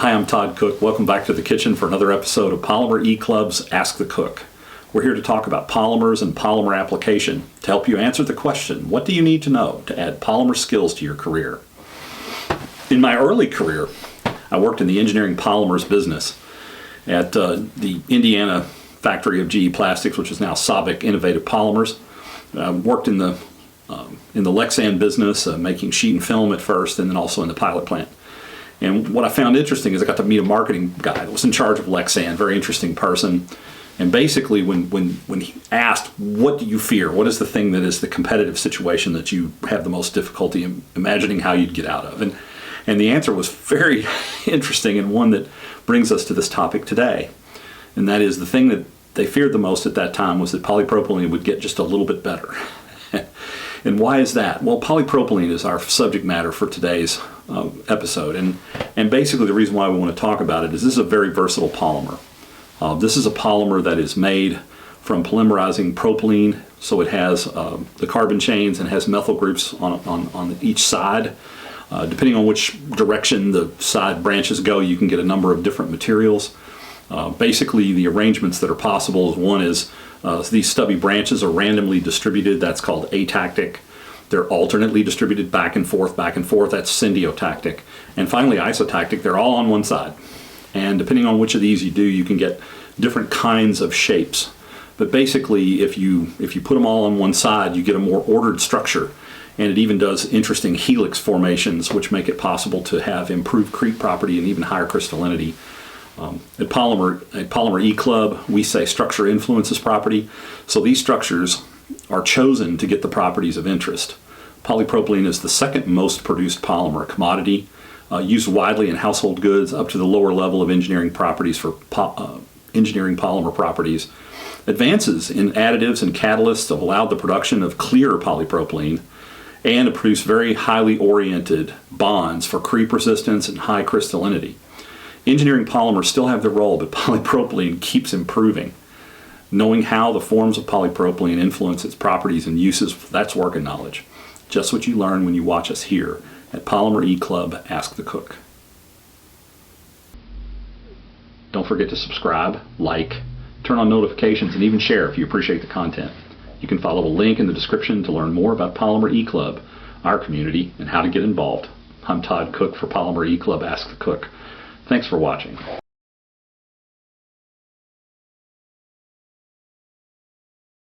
Hi, I'm Todd Cook. Welcome back to the kitchen for another episode of Polymer E-Club's Ask the Cook. We're here to talk about polymers and polymer application to help you answer the question, what do you need to know to add polymer skills to your career? In my early career, I worked in the engineering polymers business at the Indiana factory of GE Plastics, which is now Sabic Innovative Polymers. I worked in the Lexan business, making sheet and film at first, and then also in the pilot plant. And what I found interesting is I got to meet a marketing guy that was in charge of Lexan, very interesting person. And basically when he asked, what do you fear? What is the thing that is the competitive situation that you have the most difficulty in imagining how you'd get out of? And the answer was very interesting, and one that brings us to this topic today. And that is the thing that they feared the most at that time was that polypropylene would get just a little bit better. And why is that? Well, polypropylene is our subject matter for today's episode. And basically the reason why we want to talk about it is this is a very versatile polymer. This is a polymer that is made from polymerizing propylene, so it has the carbon chains and has methyl groups on each side. Depending on which direction the side branches go, you can get a number of different materials. Basically, the arrangements that are possible is one is these stubby branches are randomly distributed. That's called Atactic. They're alternately distributed back and forth, that's Syndiotactic. And finally, Isotactic. They're all on one side. And depending on which of these you do, you can get different kinds of shapes. But basically, if you put them all on one side, you get a more ordered structure. And it even does interesting helix formations, which make it possible to have improved creep property and even higher crystallinity. At Polymer E-Club, we say structure influences property. So these structures are chosen to get the properties of interest. Polypropylene is the second most produced polymer commodity, used widely in household goods up to the lower level of engineering properties for engineering polymer properties. Advances in additives and catalysts have allowed the production of clear polypropylene and to produce very highly oriented bonds for creep resistance and high crystallinity. Engineering polymers still have their role, but polypropylene keeps improving. Knowing how the forms of polypropylene influence its properties and uses, that's working knowledge. Just what you learn when you watch us here at Polymer E-Club Ask the Cook. Don't forget to subscribe, like, turn on notifications, and even share if you appreciate the content. You can follow a link in the description to learn more about Polymer E-Club, our community, and how to get involved. I'm Todd Cook for Polymer E-Club Ask the Cook. Thanks for watching.